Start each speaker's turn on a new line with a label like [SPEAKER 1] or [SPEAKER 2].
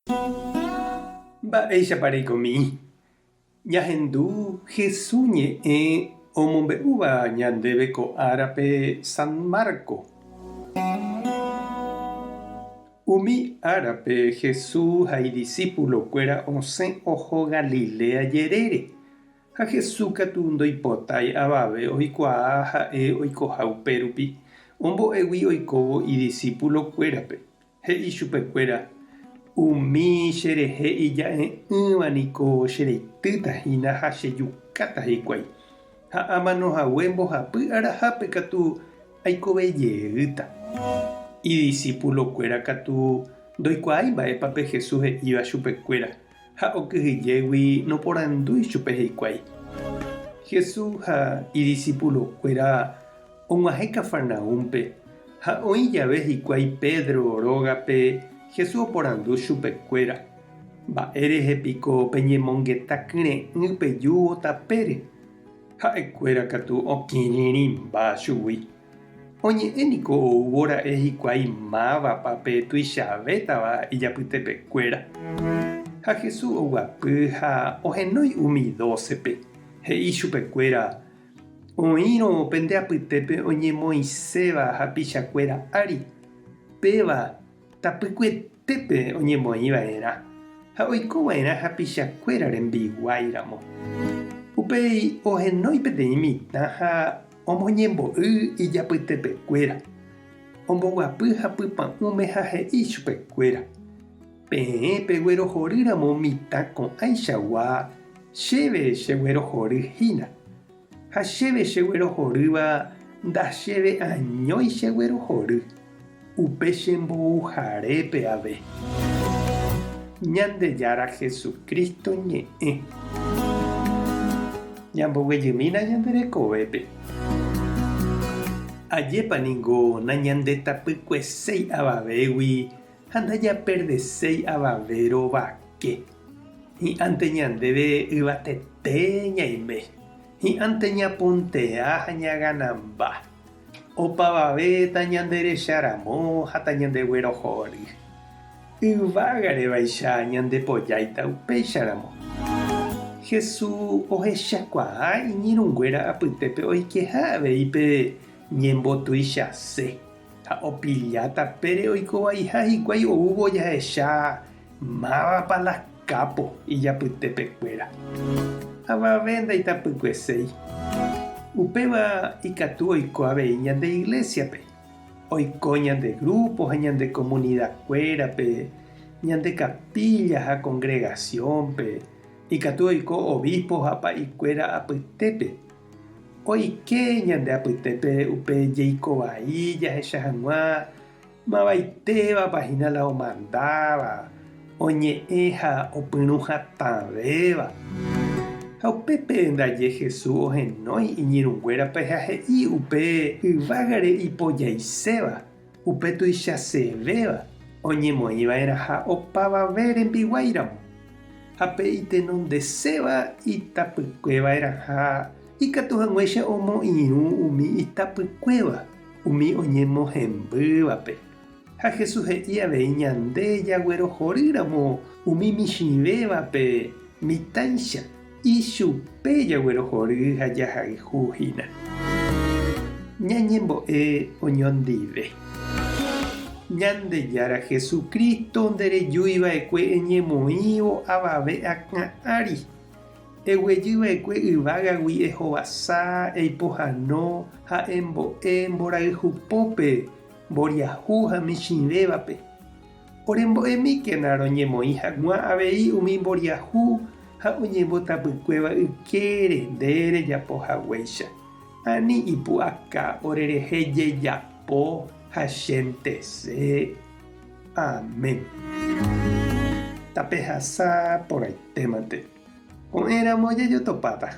[SPEAKER 1] Mba'éichapareikomi. Ñahendu Jesús ñe'ẽ omombe'úva ñandéve ko árape San Marco. Umi árape Jesús ha idiscípulokuéra osẽ oho Galilea jerére. Ha Jesús katu ndoipotái avave oikuaa ha'e oikoha upérupi ombo'égui oikóvo idiscípulokuérape. He'i chupekuéra: umi cherehe ija'e'ỹvaniko chereitýtahína ha chejukáta hikuái. Ha amanohague mbohapy arahápe katu aikovejeýta. Idiscípulokuéra katu ndoikuaái mba'épape Jesús he'íva chupekuéra ha okyhyjégui noporandúi chupe hikuái. Jesús ha idiscípulokuéra og̃uahẽ Cafarnaúmpe ha oĩ jave hikuái Pedro rógape Jesús oporandu chupekuéra: mba'érehepiko peñemongetakyrẽ'ỹ pejuvo tapére. Ha'ekuéra katu okirirĩmba chugui. Oñe'ẽniko oúvora'e hikuái mávapa pe tuichavétava ijapytepekuéra. Ha Jesús oguapy ha ohenói umi 12pe. He'i chupekuéra: oĩrõ pendeapytépe oñemoĩséva hapichakuéra ári. Péva tapykuetépe oñemoĩva'erã ha oikova'erã hapichakuéra rembiguaíramo. Upéi ohenói peteĩ mitã ha omoñembo'y ijapytepekuéra. Omboguapy hapypa'ũme ha he'i chupekuéra: peẽpe guerohorýramo mitã ko'ãichagua chéve cheguerohoryhína. Ha chéve cheguerohorýva ndachéve añói cheguerohory. Upe chembouharépe ave. Ñandejára Jesucristo ñe'ẽ. Ñamboguejymína ñanderekovépe. Ajépaniko nañandetapykueséi avavégui ha ndajaperdeséi avave rovake. Hi'ãnte ñandéve yvatete ñaime. Hi'ãnte ñapontea ha ñaganamba. Opavavéta ñanderecharamo ha tañandeguerohory. Yvágarevaicha ñandepojáita upéicharamo. Jesús ohechakuaa iñirũnguéra apytépe oikeha'avéipe ñembotuichase ha opilla tapére oikovaiha hikuái oúvo jahecha mávapa la kápo ijapytepekuéra. Avave ndaitapykueséi. Upéva ikatu oiko avei ñande iglesiape. Oiko ñande grupo ha ñande comunidakuérape, ñande capilla ha congregaciónpe. Ikatu oiko obispo ha pa'ikuéra apytépe. Oike ñande apytépe upe jeikovaí jahecha hag̃ua mavaiteva página la omandáva, oñe'ẽ ha opyrũ hatãvéva. Ha upépe ndaje Jesús ohenói iñirũnguérape ha he'i upe yvágare ipojaiséva, upe tuichasevéva oñemoĩva'erã ha opavave rembiguaíramo. Ha pe itenondeséva itapykueva'erã ha ikatu hag̃uáicha omoirũ umi itapykuéva, umi oñemohembývape. Ha Jesús he'i avei ñande jaguerohorýramo umi michĩvévape mitãicha. Ichupe jaguerohory ha jahayhúhína. Ñañembo'e oñondive. Ñandejára Jesucristo nderejúiva'ekue eñemoĩvo avave akã eguejýva'ekue yvágagui ehovasa, eipohãno ha embo'e mborayhupópe mboriahu ha michĩvévape. Orembo'emíkena roñemoĩ hag̃ua avei umi mboriahu ha oñembotapykuéva ykére nderejapohaguéicha. Ani ipu'aka orerehe jejapo ha chéntese. Amén. Tapehasa porãitémante. Ko'ẽramo jajotopáta.